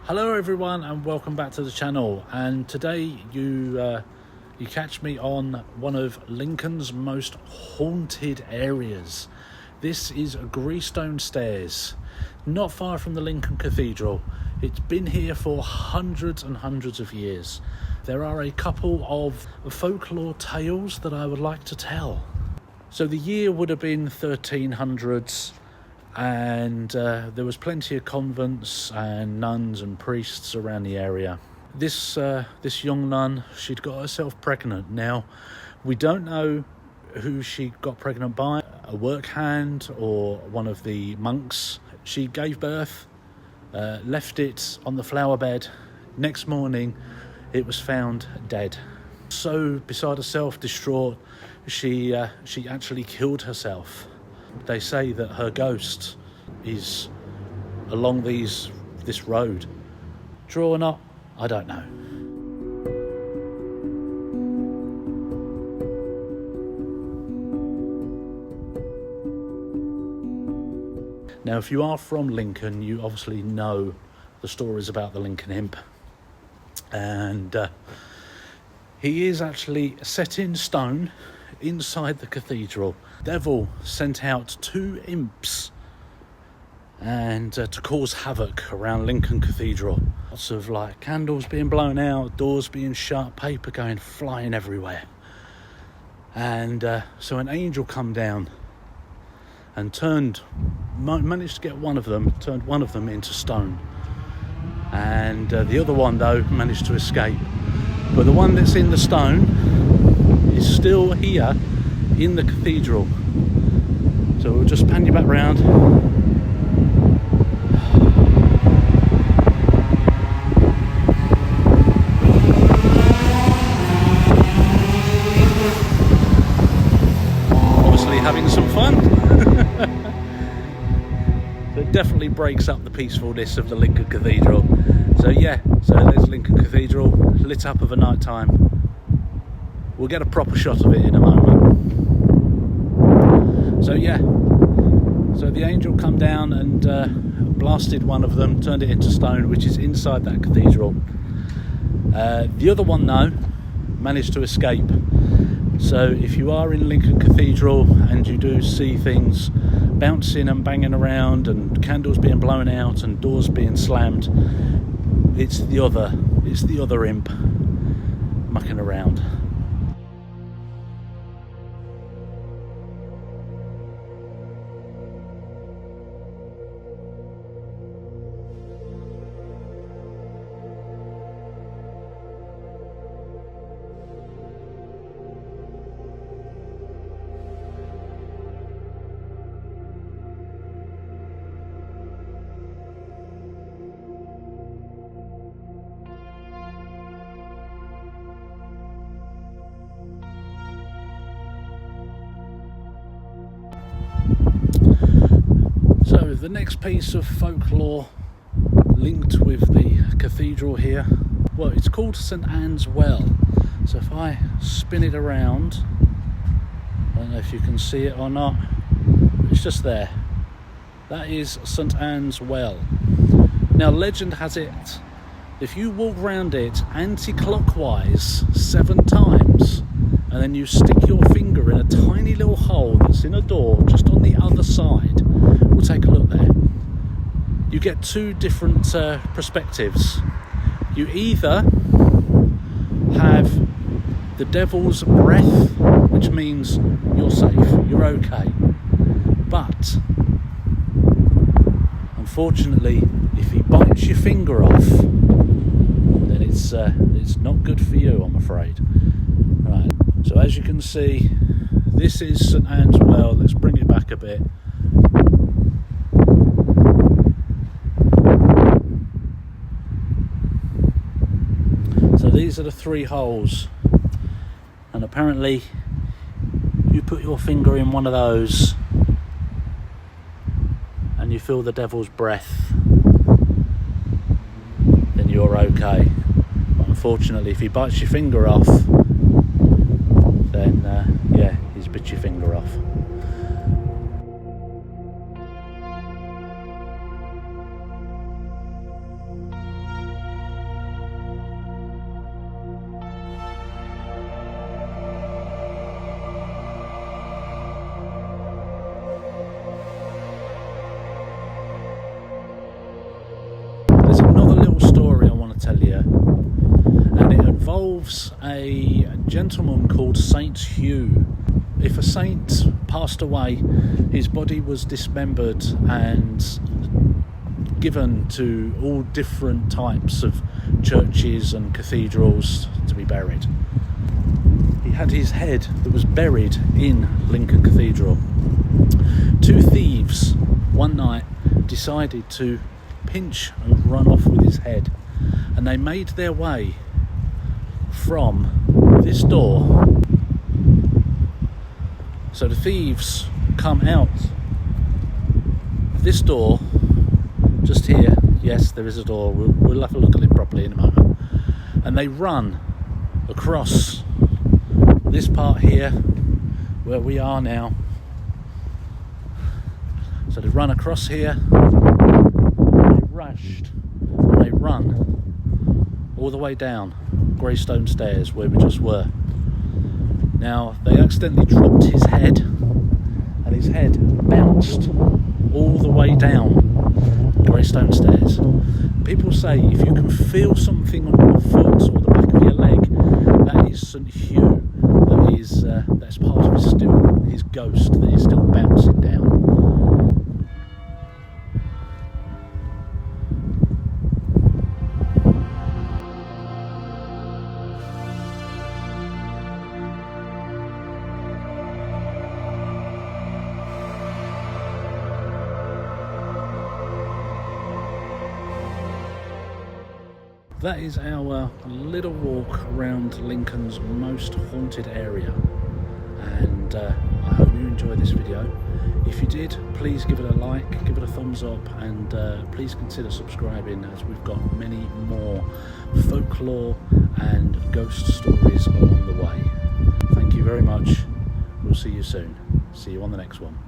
Hello everyone and welcome back to the channel, and today you catch me on one of Lincoln's most haunted areas. This is Greystone Stairs, not far from the Lincoln Cathedral. It's been here for hundreds and hundreds of years. There are a couple of folklore tales that I would like to tell. So the year would have been 1300s, and there was plenty of convents and nuns and priests around the area. This young nun, she'd got herself pregnant. Now, we don't know who she got pregnant by, a work hand or one of the monks. She gave birth, left it on the flower bed. Next morning, it was found dead. So beside herself, distraught, she actually killed herself. They say that her ghost is along this road. True or not, I don't know. Now, if you are from Lincoln, you obviously know the stories about the Lincoln Imp. And he is actually set in stone inside the cathedral. Devil sent out two imps and to cause havoc around Lincoln Cathedral. Lots of candles being blown out, doors being shut, paper going flying everywhere. And so an angel come down and managed to get turned one of them into stone. And the other one though managed to escape. But the one that's in the stone is still here in the cathedral. So we'll just pan you back round. Obviously having some fun. So it definitely breaks up the peacefulness of the Lincoln Cathedral. So there's Lincoln Cathedral lit up of a night time. We'll get a proper shot of it in a moment. So the angel come down and blasted one of them, turned it into stone, which is inside that cathedral. The other one though managed to escape. So if you are in Lincoln Cathedral and you do see things bouncing and banging around and candles being blown out and doors being slammed, it's the other imp mucking around. So the next piece of folklore linked with the cathedral here, well, it's called St Anne's Well. So if I spin it around, I don't know if you can see it or not, it's just there. That is St Anne's Well. Now legend has it, if you walk around it anti-clockwise 7 times and then you stick your finger in a tiny little hole that's in a door just on the other side, we'll take a look there. You get 2 different perspectives. You either have the devil's breath, which means you're safe, you're okay. But unfortunately, if he bites your finger off, then it's not good for you, I'm afraid. Right. So as you can see, this is St Anne's Well. Let's bring it back a bit. So these are the 3 holes, and apparently you put your finger in one of those and you feel the devil's breath, then you're okay. But unfortunately, if he bites your finger off, then he's bit your finger off. involves a gentleman called Saint Hugh. If a saint passed away, his body was dismembered and given to all different types of churches and cathedrals to be buried. He had his head that was buried in Lincoln Cathedral. Two thieves one night decided to pinch and run off with his head, and they made their way from this door. So the thieves come out this door just here. Yes, there is a door. We'll have a look at it properly in a moment. And they run across this part here where we are now. So they run across here, they rushed, and they run all the way down Greystone Stairs where we just were. Now, they accidentally dropped his head, and his head bounced all the way down Greystone Stairs. People say if you can feel something on your foot or the back of your leg, that is St. Hugh. That's part of his ghost that is still bouncing down. That is our little walk around Lincoln's most haunted area, and I hope you enjoyed this video. If you did, please give it a like, give it a thumbs up, and please consider subscribing, as we've got many more folklore and ghost stories along the way. Thank you very much. We'll see you soon. See you on the next one.